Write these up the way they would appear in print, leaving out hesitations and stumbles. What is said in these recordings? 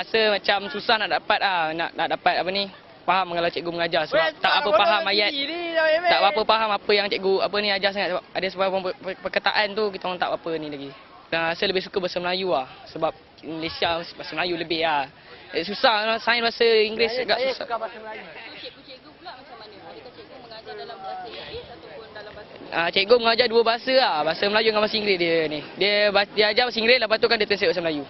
rasa macam susah nak dapat nak dapat apa ni, faham kalau cikgu mengajar sebab tak apa faham ayat. Tak apa faham apa yang cikgu ajar sangat sebab ada sebab perkataan tu kita orang tak apa ni lagi. Saya lebih suka bahasa Melayu sebab Malaysia bahasa Melayu lebih susah sains bahasa Inggeris agak susah. Cikgu pula macam mana? Adakah cikgu mengajar dalam bahasa Inggeris ataupun dalam bahasa Cikgu mengajar dua bahasa bahasa Melayu dengan bahasa Inggeris dia ni. Dia ajar bahasa Inggeris lepas tu kan dia translate bahasa Melayu.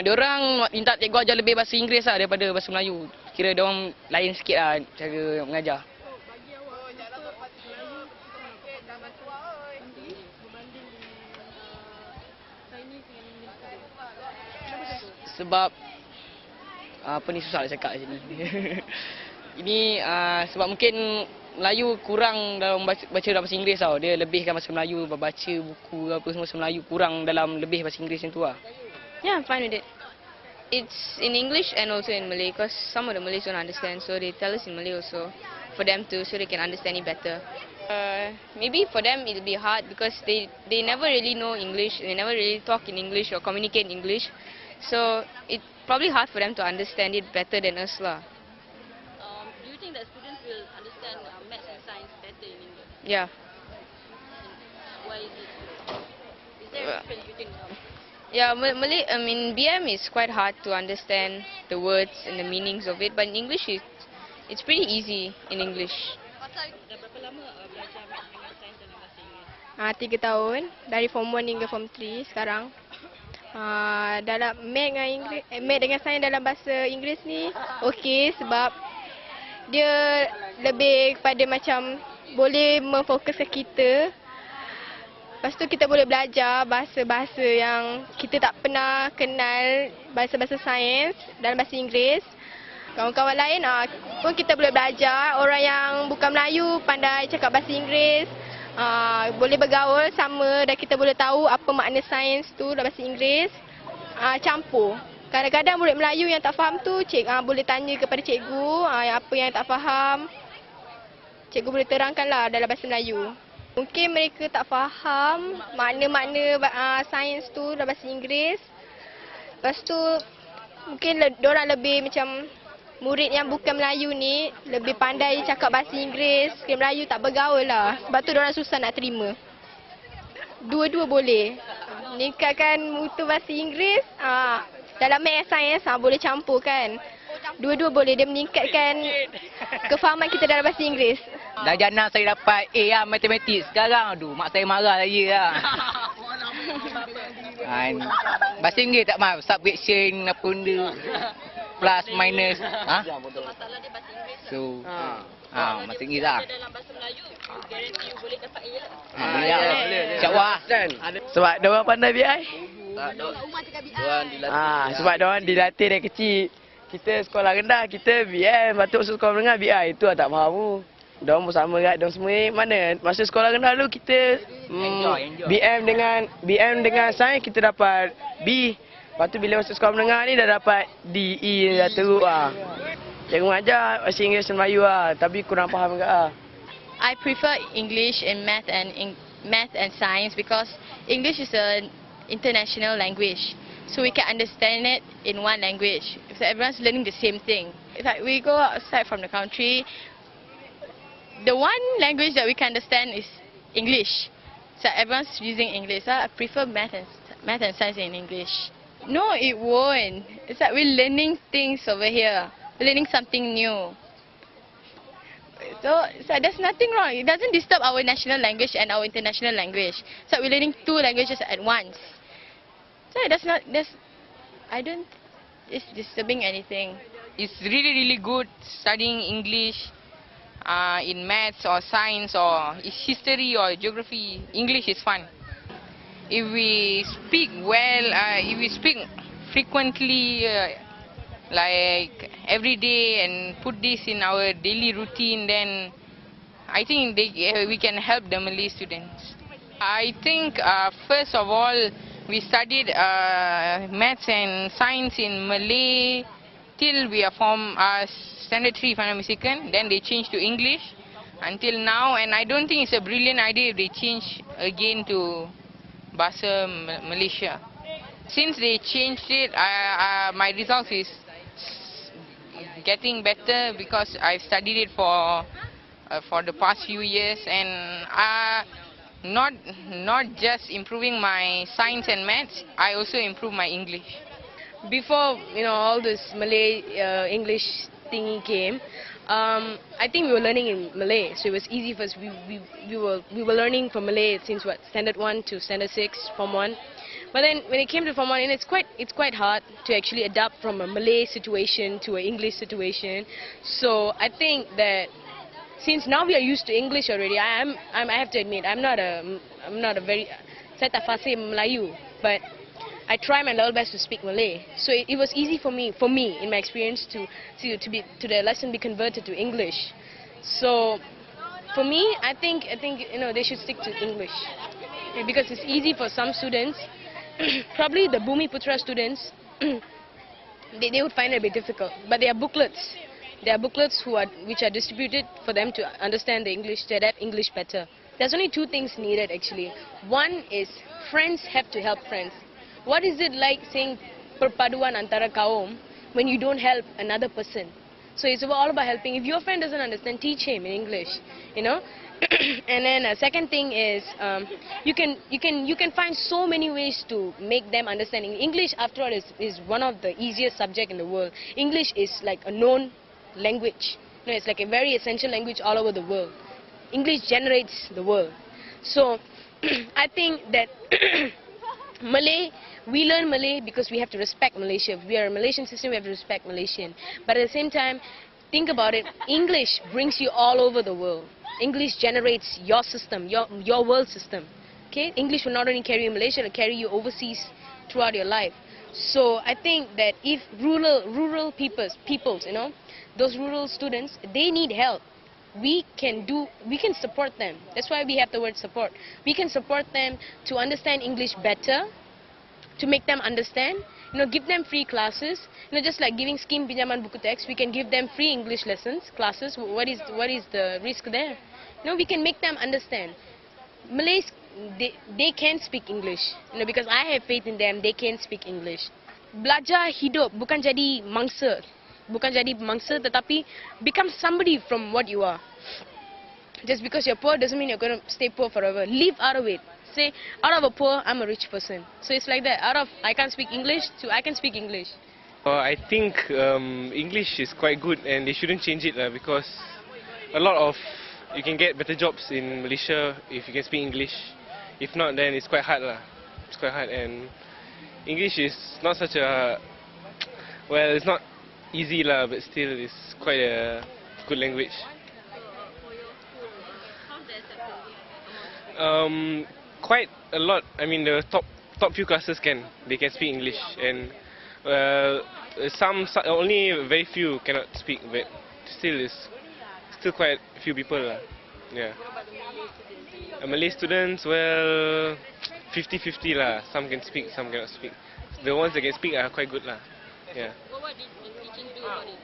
Diorang minta cikgu ajar lebih bahasa Inggeris daripada bahasa Melayu. Kira diorang lain sikit cara mengajar. Sebab apa ni susah nak cakap kat sini. Ini sebab mungkin Melayu kurang dalam baca dalam bahasa Inggeris Dia lebihkan bahasa Melayu, baca buku apa semua bahasa Melayu, kurang dalam lebih bahasa Inggeris macam tu Yeah, I'm fine with it. It's in English and also in Malay because some of the Malays don't understand, so they tell us in Malay also for them to so they can understand it better. Maybe for them it'll be hard because they never really know English, they never really talk in English or communicate in English, so it's probably hard for them to understand it better than us lah. Do you think that students will understand maths and science better in English? Yeah. Why is it? Is there a difference between Yeah, Malay, BM is quite hard to understand the words and the meanings of it, but in English it's pretty easy in English. Dah berapa lama belajar maths dengan sains dalam bahasa Inggeris? 3 tahun, dari Form 1 hingga Form 3 sekarang. Dalam maths dengan sains dalam bahasa Inggeris ni okey sebab dia lebih kepada macam boleh memfokuskan kita. Lepas tu kita boleh belajar bahasa-bahasa yang kita tak pernah kenal, bahasa-bahasa sains dalam bahasa Inggeris. Kawan-kawan lain pun kita boleh belajar, orang yang bukan Melayu pandai cakap bahasa Inggeris, boleh bergaul sama dan kita boleh tahu apa makna sains tu dalam bahasa Inggeris, campur. Kadang-kadang murid Melayu yang tak faham tu boleh tanya kepada cikgu apa yang tak faham. Cikgu boleh terangkanlah dalam bahasa Melayu. Mungkin mereka tak faham makna-makna sains tu dalam bahasa Inggeris. Lepas tu mungkin diorang lebih macam murid yang bukan Melayu ni lebih pandai cakap bahasa Inggeris, Melayu tak bergaul lah. Sebab tu diorang susah nak terima. Dua-dua boleh. Meningkatkan mutu bahasa Inggeris, dalam maths sains boleh campur kan. Dua-dua boleh, dia meningkatkan kefahaman kita dalam bahasa Inggeris. Darjah 6 saya dapat A matematik. Sekarang mak saya marah lagi bahasa Inggeris tak maaf, subtraction apa benda, plus minus. Masalah dia bahasa Inggeris. So bahasa Inggeris Dalam bahasa Melayu, guarantee you boleh dapat A lah. boleh. InsyaAllah. Sebab diorang pandai BI. Umar cakap BI. Sebab diorang dilatih dari kecil. Kita sekolah rendah, kita BM, lepas tu masuk sekolah menengah BI. Itu tak faham. Diorang pun sama kat diorang semua ni. Mana masa sekolah rendah dulu kita enjoy. BM dengan sains kita dapat B. Lepas tu bila masuk sekolah menengah ni dah dapat D, E dah teruk Cikgu mengajar bahasa Inggeris dan Melayu tapi kurang faham juga I prefer English in math and science because English is an international language. So we can understand it in one language. So everyone's learning the same thing. If we go outside from the country, the one language that we can understand is English. So everyone's using English. So I prefer math and science in English. No, it won't. It's like we're learning things over here. We're learning something new. So there's nothing wrong. It doesn't disturb our national language and our international language. So we're learning two languages at once. So I don't it's disturbing anything. It's really good studying English in maths or science or history or geography. English is fun. If we speak well, if we speak frequently, like every day and put this in our daily routine, then I think we can help the Malay students. I think first of all, we studied maths and science in Malay till we are from standard 3 if I'm not mistaken. Then they changed to English until now, and I don't think it's a brilliant idea if they change again to Bahasa Malaysia. Since they changed it, my results is getting better because I've studied it for the past few years, and not just improving my science and maths, I also improve my English. Before all this Malay English thingy came, I think we were learning in Malay, so it was easy for us. We were learning from Malay since what, standard 1 to standard 6, form 1. But then when it came to form 1, and it's quite hard to actually adapt from a Malay situation to an English situation. So I think that since now we are used to English already, I have to admit I'm not a very, saya tak fasih Melayu, but I try my level best to speak Malay. So it was easy for me in my experience to the lesson be converted to English. So for me, I think they should stick to English, because it's easy for some students. Probably the Bumi Putra students, they would find it a bit difficult. But there are booklets. There are booklets which are distributed for them to understand the English, to adapt English better. There's only two things needed actually. One is friends have to help friends. What is it like saying perpaduan antara kaum when you don't help another person? So it's all about helping. If your friend doesn't understand, teach him in English, And then second thing is you can find so many ways to make them understand. English, after all, is one of the easiest subject in the world. English is like a known language. It's like a very essential language all over the world. English generates the world. So I think that Malay, we learn Malay because we have to respect Malaysia. If we are a Malaysian system, we have to respect Malaysian. But at the same time, think about it, English brings you all over the world. English generates your system, your world system. Okay? English will not only carry you in Malaysia, it will carry you overseas throughout your life. So I think that if rural peoples, those rural students, they need help. We can support them. That's why we have the word support. We can support them to understand English better, to make them understand. Give them free classes. Just like giving scheme pinjaman buku teks, we can give them free English lessons, classes. What is the risk there? We can make them understand. Malays, they can speak English. Because I have faith in them, they can speak English. Belajar hidup, bukan jadi mangsa. Bukan jadi mangsa, tetapi become somebody from what you are. Just because you're poor doesn't mean you're going to stay poor forever. Live out of it. Say, out of a poor, I'm a rich person. So it's like that. Out of I can't speak English to I can speak English. I think English is quite good, and they shouldn't change it because a lot of you can get better jobs in Malaysia if you can speak English. If not, then it's quite hard lah. It's quite hard, and English is not such a it's not easy lah, but still it's quite a good language. Quite a lot. I mean, the top few classes they can speak English, and some only very few cannot speak, but still quite a few people lah. Yeah. Malay students, 50-50 lah. Some can speak, some cannot speak. The ones that can speak are quite good lah. Yeah. What did the teaching do about it?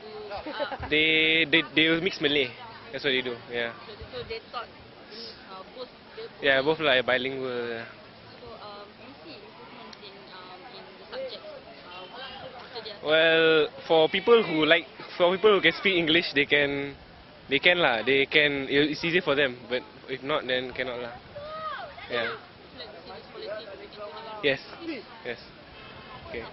They will mix Malay. That's what they do. Yeah. So they taught both. Yeah, both like bilingual. Yeah. So do you see improvements in the subjects after their Well, for people who can speak English, they can lah. They can. It's easy for them. But if not, then cannot lah. Yeah. Yes. Yes. Okay.